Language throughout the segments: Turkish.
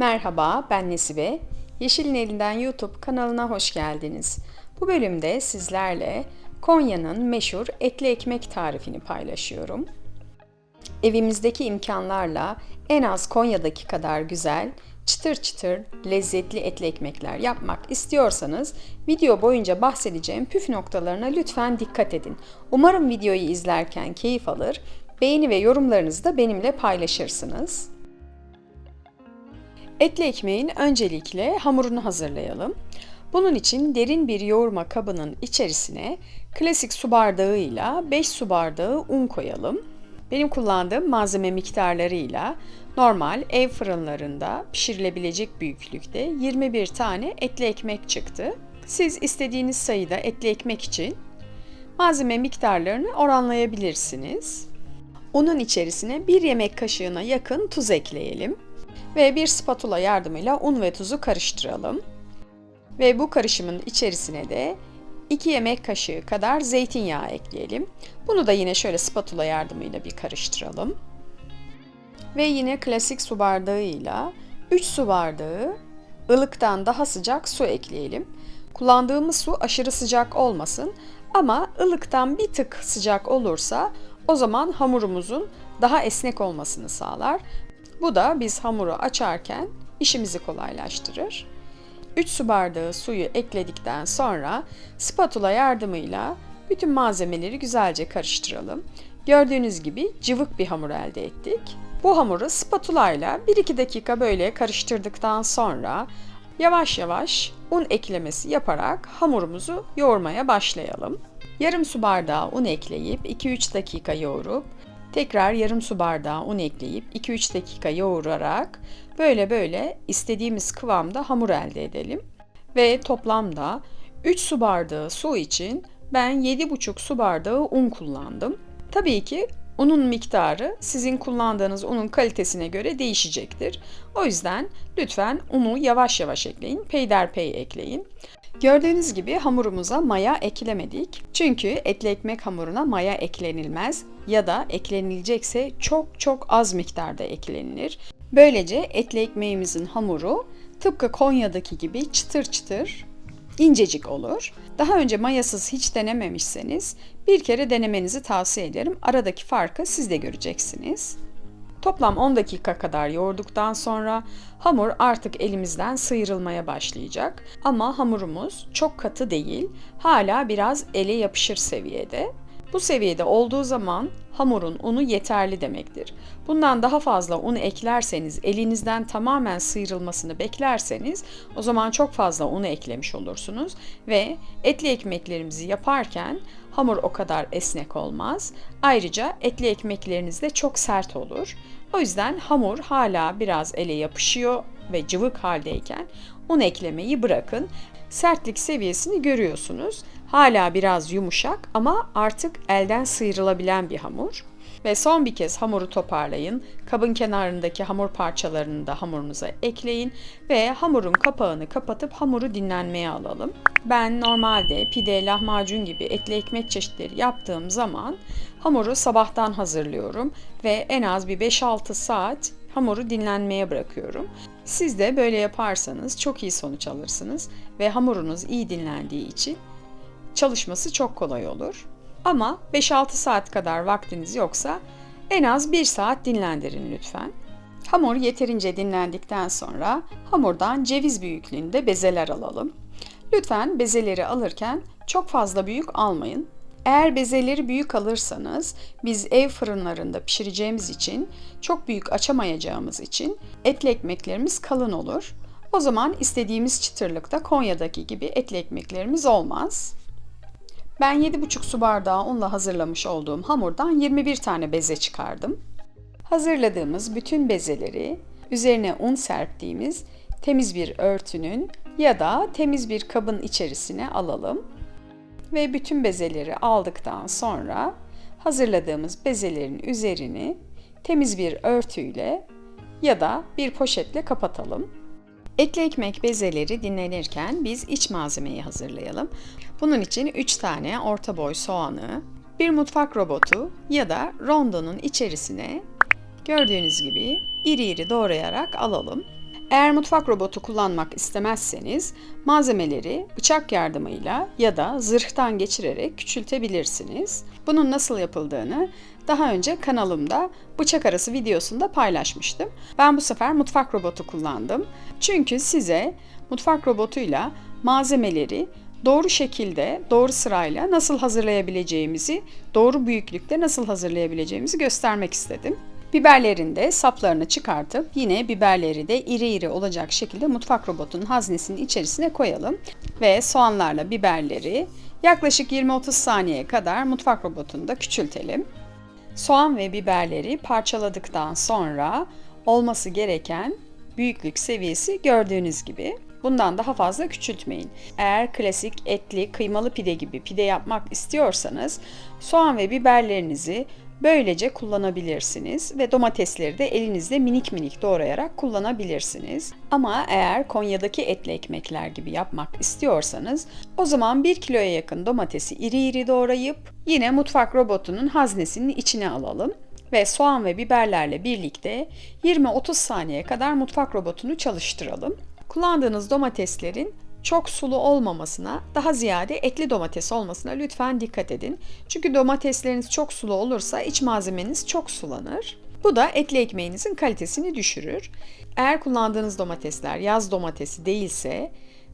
Merhaba, ben Nesibe. Yeşil'in Elinden YouTube kanalına hoş geldiniz. Bu bölümde sizlerle Konya'nın meşhur etli ekmek tarifini paylaşıyorum. Evimizdeki imkanlarla en az Konya'daki kadar güzel, çıtır çıtır, lezzetli etli ekmekler yapmak istiyorsanız video boyunca bahsedeceğim püf noktalarına lütfen dikkat edin. Umarım videoyu izlerken keyif alır, beğeni ve yorumlarınızı da benimle paylaşırsınız. Etli ekmeğin öncelikle hamurunu hazırlayalım. Bunun için derin bir yoğurma kabının içerisine klasik su bardağıyla 5 su bardağı un koyalım. Benim kullandığım malzeme miktarlarıyla normal ev fırınlarında pişirilebilecek büyüklükte 21 tane etli ekmek çıktı. Siz istediğiniz sayıda etli ekmek için malzeme miktarlarını oranlayabilirsiniz. Unun içerisine 1 yemek kaşığına yakın tuz ekleyelim. Ve bir spatula yardımıyla un ve tuzu karıştıralım. Ve bu karışımın içerisine de 2 yemek kaşığı kadar zeytinyağı ekleyelim. Bunu da yine şöyle spatula yardımıyla bir karıştıralım. Ve yine klasik su bardağıyla 3 su bardağı ılıktan daha sıcak su ekleyelim. Kullandığımız su aşırı sıcak olmasın ama ılıktan bir tık sıcak olursa o zaman hamurumuzun daha esnek olmasını sağlar. Bu da biz hamuru açarken işimizi kolaylaştırır. 3 su bardağı suyu ekledikten sonra spatula yardımıyla bütün malzemeleri güzelce karıştıralım. Gördüğünüz gibi cıvık bir hamur elde ettik. Bu hamuru spatula ile 1-2 dakika böyle karıştırdıktan sonra yavaş yavaş un eklemesi yaparak hamurumuzu yoğurmaya başlayalım. Yarım su bardağı un ekleyip 2-3 dakika yoğurup tekrar yarım su bardağı un ekleyip 2-3 dakika yoğurarak böyle istediğimiz kıvamda hamur elde edelim. Ve toplamda 3 su bardağı su için ben 7,5 su bardağı un kullandım. Tabii ki unun miktarı sizin kullandığınız unun kalitesine göre değişecektir. O yüzden lütfen unu yavaş yavaş ekleyin, peyderpey ekleyin. Gördüğünüz gibi hamurumuza maya eklemedik. Çünkü etli ekmek hamuruna maya eklenilmez ya da eklenilecekse çok az miktarda eklenilir. Böylece etli ekmeğimizin hamuru tıpkı Konya'daki gibi çıtır çıtır, incecik olur. Daha önce mayasız hiç denememişseniz bir kere denemenizi tavsiye ederim. Aradaki farkı siz de göreceksiniz. Toplam 10 dakika kadar yoğurduktan sonra hamur artık elimizden sıyrılmaya başlayacak. Ama hamurumuz çok katı değil, hala biraz ele yapışır seviyede. Bu seviyede olduğu zaman hamurun unu yeterli demektir. Bundan daha fazla un eklerseniz, elinizden tamamen sıyrılmasını beklerseniz o zaman çok fazla unu eklemiş olursunuz ve etli ekmeklerimizi yaparken hamur o kadar esnek olmaz. Ayrıca etli ekmekleriniz de çok sert olur. O yüzden hamur hala biraz ele yapışıyor ve cıvık haldeyken un eklemeyi bırakın. Sertlik seviyesini görüyorsunuz. Hala biraz yumuşak ama artık elden sıyrılabilen bir hamur. Ve son bir kez hamuru toparlayın. Kabın kenarındaki hamur parçalarını da hamurunuza ekleyin ve hamurun kapağını kapatıp hamuru dinlenmeye alalım. Ben normalde pide, lahmacun gibi etli ekmek çeşitleri yaptığım zaman hamuru sabahtan hazırlıyorum ve en az bir 5-6 saat hamuru dinlenmeye bırakıyorum. Siz de böyle yaparsanız çok iyi sonuç alırsınız ve hamurunuz iyi dinlendiği için çalışması çok kolay olur. Ama 5-6 saat kadar vaktiniz yoksa en az 1 saat dinlendirin lütfen. Hamur yeterince dinlendikten sonra hamurdan ceviz büyüklüğünde bezeler alalım. Lütfen bezeleri alırken çok fazla büyük almayın. Eğer bezeleri büyük alırsanız biz ev fırınlarında pişireceğimiz için çok büyük açamayacağımız için etli ekmeklerimiz kalın olur. O zaman istediğimiz çıtırlıkta Konya'daki gibi etli ekmeklerimiz olmaz. Ben 7,5 su bardağı unla hazırlamış olduğum hamurdan 21 tane beze çıkardım. Hazırladığımız bütün bezeleri üzerine un serptiğimiz temiz bir örtünün ya da temiz bir kabın içerisine alalım. Ve bütün bezeleri aldıktan sonra hazırladığımız bezelerin üzerini temiz bir örtüyle ya da bir poşetle kapatalım. Etli ekmek bezeleri dinlenirken biz iç malzemeyi hazırlayalım. Bunun için 3 tane orta boy soğanı, bir mutfak robotu ya da rondonun içerisine gördüğünüz gibi iri iri doğrayarak alalım. Eğer mutfak robotu kullanmak istemezseniz malzemeleri bıçak yardımıyla ya da zırhtan geçirerek küçültebilirsiniz. Bunun nasıl yapıldığını daha önce kanalımda bıçak arası videosunda paylaşmıştım. Ben bu sefer mutfak robotu kullandım. Çünkü size mutfak robotuyla malzemeleri doğru şekilde, doğru sırayla nasıl hazırlayabileceğimizi, doğru büyüklükte nasıl hazırlayabileceğimizi göstermek istedim. Biberlerin de saplarını çıkartıp yine biberleri de iri iri olacak şekilde mutfak robotunun haznesinin içerisine koyalım. Ve soğanlarla biberleri yaklaşık 20-30 saniye kadar mutfak robotunda küçültelim. Soğan ve biberleri parçaladıktan sonra olması gereken büyüklük seviyesi gördüğünüz gibi. Bundan daha fazla küçültmeyin. Eğer klasik etli, kıymalı pide gibi pide yapmak istiyorsanız soğan ve biberlerinizi böylece kullanabilirsiniz ve domatesleri de elinizle minik minik doğrayarak kullanabilirsiniz. Ama eğer Konya'daki etli ekmekler gibi yapmak istiyorsanız o zaman 1 kiloya yakın domatesi iri iri doğrayıp yine mutfak robotunun haznesinin içine alalım ve soğan ve biberlerle birlikte 20-30 saniye kadar mutfak robotunu çalıştıralım. Kullandığınız domateslerin çok sulu olmamasına, daha ziyade etli domates olmasına lütfen dikkat edin. Çünkü domatesleriniz çok sulu olursa iç malzemeniz çok sulanır. Bu da etli ekmeğinizin kalitesini düşürür. Eğer kullandığınız domatesler yaz domatesi değilse,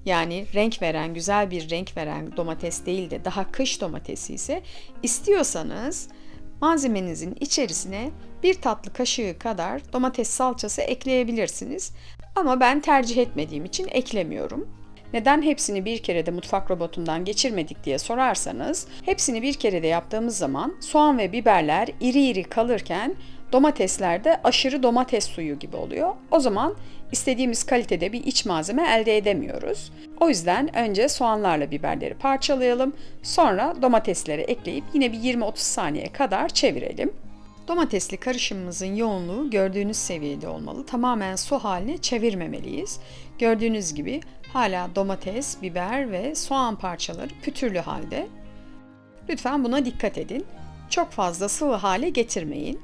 yani renk veren, güzel bir renk veren domates değil de daha kış domatesi ise istiyorsanız malzemenizin içerisine 1 tatlı kaşığı kadar domates salçası ekleyebilirsiniz. Ama ben tercih etmediğim için eklemiyorum. Neden hepsini bir kerede mutfak robotundan geçirmedik diye sorarsanız, hepsini bir kerede yaptığımız zaman soğan ve biberler iri iri kalırken domatesler de aşırı domates suyu gibi oluyor. O zaman istediğimiz kalitede bir iç malzeme elde edemiyoruz. O yüzden önce soğanlarla biberleri parçalayalım, sonra domatesleri ekleyip yine bir 20-30 saniye kadar çevirelim. Domatesli karışımımızın yoğunluğu gördüğünüz seviyede olmalı. Tamamen su haline çevirmemeliyiz. Gördüğünüz gibi hala domates, biber ve soğan parçaları pütürlü halde. Lütfen buna dikkat edin. Çok fazla sıvı hale getirmeyin.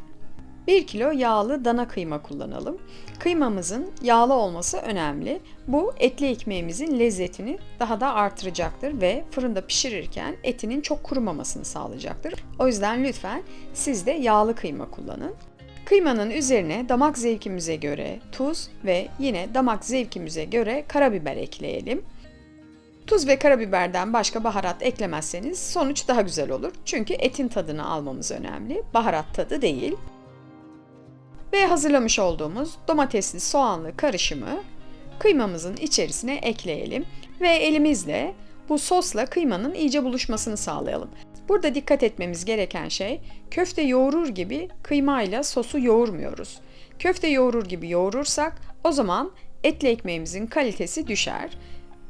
1 kilo yağlı dana kıyma kullanalım. Kıymamızın yağlı olması önemli. Bu etli ekmeğimizin lezzetini daha da artıracaktır ve fırında pişirirken etinin çok kurumamasını sağlayacaktır. O yüzden lütfen siz de yağlı kıyma kullanın. Kıymanın üzerine damak zevkimize göre tuz ve yine damak zevkimize göre karabiber ekleyelim. Tuz ve karabiberden başka baharat eklemezseniz sonuç daha güzel olur. Çünkü etin tadını almamız önemli, baharat tadı değil. Ve hazırlamış olduğumuz domatesli soğanlı karışımı kıymamızın içerisine ekleyelim ve elimizle bu sosla kıymanın iyice buluşmasını sağlayalım. Burada dikkat etmemiz gereken şey, köfte yoğurur gibi kıymayla sosu yoğurmuyoruz. Köfte yoğurur gibi yoğurursak o zaman etli ekmeğimizin kalitesi düşer.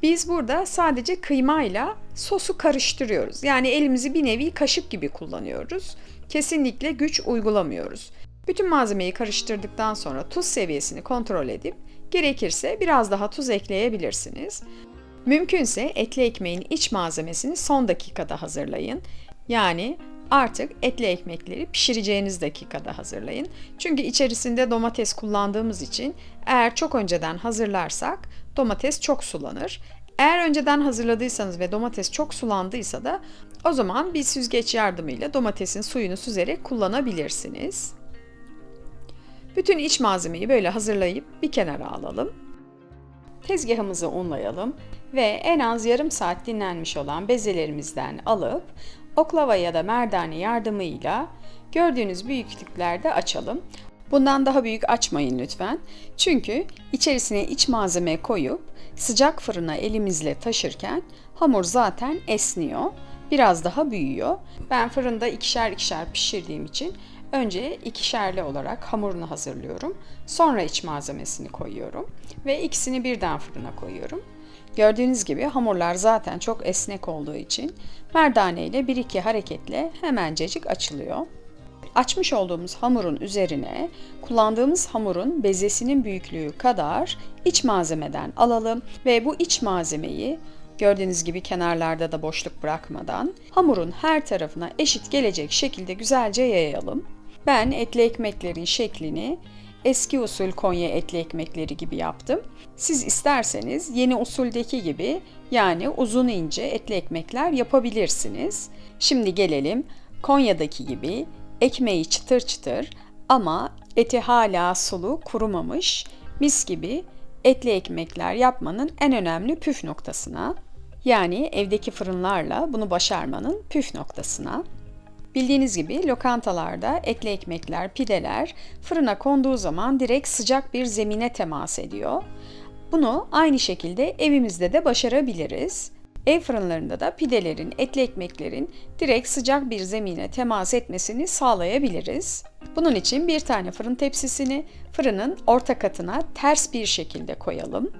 Biz burada sadece kıymayla sosu karıştırıyoruz. Yani elimizi bir nevi kaşık gibi kullanıyoruz. Kesinlikle güç uygulamıyoruz. Bütün malzemeyi karıştırdıktan sonra tuz seviyesini kontrol edip gerekirse biraz daha tuz ekleyebilirsiniz. Mümkünse etli ekmeğin iç malzemesini son dakikada hazırlayın. Yani artık etli ekmekleri pişireceğiniz dakikada hazırlayın. Çünkü içerisinde domates kullandığımız için eğer çok önceden hazırlarsak domates çok sulanır. Eğer önceden hazırladıysanız ve domates çok sulandıysa da o zaman bir süzgeç yardımıyla domatesin suyunu süzerek kullanabilirsiniz. Bütün iç malzemeyi böyle hazırlayıp bir kenara alalım. Tezgahımızı unlayalım ve en az yarım saat dinlenmiş olan bezelerimizden alıp oklava ya da merdane yardımıyla gördüğünüz büyüklüklerde açalım. Bundan daha büyük açmayın lütfen. Çünkü içerisine iç malzeme koyup sıcak fırına elimizle taşırken hamur zaten esniyor. Biraz daha büyüyor. Ben fırında ikişer ikişer pişirdiğim için önce ikişerli olarak hamurunu hazırlıyorum. Sonra iç malzemesini koyuyorum ve ikisini birden fırına koyuyorum. Gördüğünüz gibi hamurlar zaten çok esnek olduğu için merdane ile 1-2 hareketle hemencecik açılıyor. Açmış olduğumuz hamurun üzerine kullandığımız hamurun bezesinin büyüklüğü kadar iç malzemeden alalım ve bu iç malzemeyi gördüğünüz gibi kenarlarda da boşluk bırakmadan hamurun her tarafına eşit gelecek şekilde güzelce yayalım. Ben etli ekmeklerin şeklini eski usul Konya etli ekmekleri gibi yaptım. Siz isterseniz yeni usuldeki gibi yani uzun ince etli ekmekler yapabilirsiniz. Şimdi gelelim Konya'daki gibi ekmeği çıtır çıtır ama eti hala sulu, kurumamış, mis gibi etli ekmekler yapmanın en önemli püf noktasına. Yani evdeki fırınlarla bunu başarmanın püf noktasına. Bildiğiniz gibi lokantalarda etli ekmekler, pideler fırına konduğu zaman direkt sıcak bir zemine temas ediyor. Bunu aynı şekilde evimizde de başarabiliriz. Ev fırınlarında da pidelerin, etli ekmeklerin direkt sıcak bir zemine temas etmesini sağlayabiliriz. Bunun için bir tane fırın tepsisini fırının orta katına ters bir şekilde koyalım.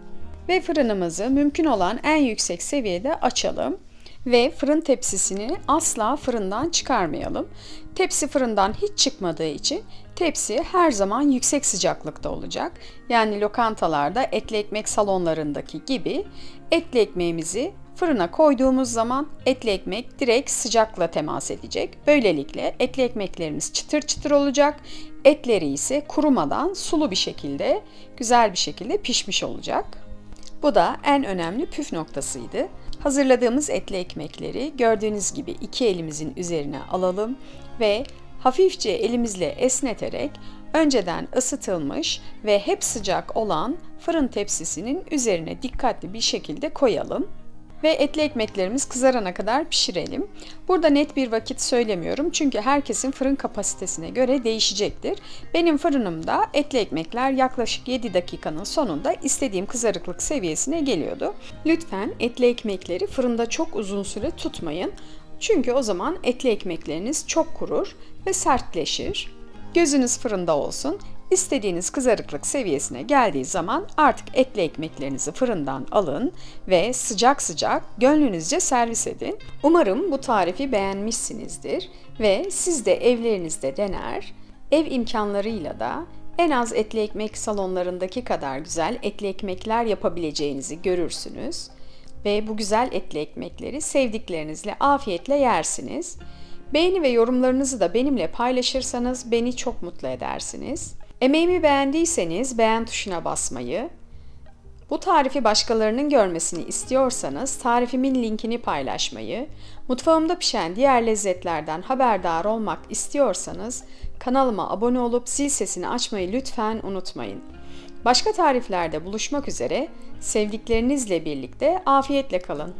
Ve fırınımızı mümkün olan en yüksek seviyede açalım. Ve fırın tepsisini asla fırından çıkarmayalım. Tepsi fırından hiç çıkmadığı için tepsi her zaman yüksek sıcaklıkta olacak. Yani lokantalarda etli ekmek salonlarındaki gibi etli ekmeğimizi fırına koyduğumuz zaman etli ekmek direkt sıcakla temas edecek. Böylelikle etli ekmeklerimiz çıtır çıtır olacak. Etleri ise kurumadan sulu bir şekilde, güzel bir şekilde pişmiş olacak. Bu da en önemli püf noktasıydı. Hazırladığımız etli ekmekleri gördüğünüz gibi iki elimizin üzerine alalım ve hafifçe elimizle esneterek önceden ısıtılmış ve hep sıcak olan fırın tepsisinin üzerine dikkatli bir şekilde koyalım. Ve etli ekmeklerimiz kızarana kadar pişirelim. Burada net bir vakit söylemiyorum çünkü herkesin fırın kapasitesine göre değişecektir. Benim fırınımda etli ekmekler yaklaşık 7 dakikanın sonunda istediğim kızarıklık seviyesine geliyordu. Lütfen etli ekmekleri fırında çok uzun süre tutmayın. Çünkü o zaman etli ekmekleriniz çok kurur ve sertleşir. Gözünüz fırında olsun. İstediğiniz kızarıklık seviyesine geldiği zaman artık etli ekmeklerinizi fırından alın ve sıcak sıcak gönlünüzce servis edin. Umarım bu tarifi beğenmişsinizdir ve siz de evlerinizde dener, ev imkanlarıyla da en az etli ekmek salonlarındaki kadar güzel etli ekmekler yapabileceğinizi görürsünüz ve bu güzel etli ekmekleri sevdiklerinizle afiyetle yersiniz. Beğeni ve yorumlarınızı da benimle paylaşırsanız beni çok mutlu edersiniz. Emeğimi beğendiyseniz beğen tuşuna basmayı, bu tarifi başkalarının görmesini istiyorsanız tarifimin linkini paylaşmayı, mutfağımda pişen diğer lezzetlerden haberdar olmak istiyorsanız kanalıma abone olup zil sesini açmayı lütfen unutmayın. Başka tariflerde buluşmak üzere, sevdiklerinizle birlikte afiyetle kalın.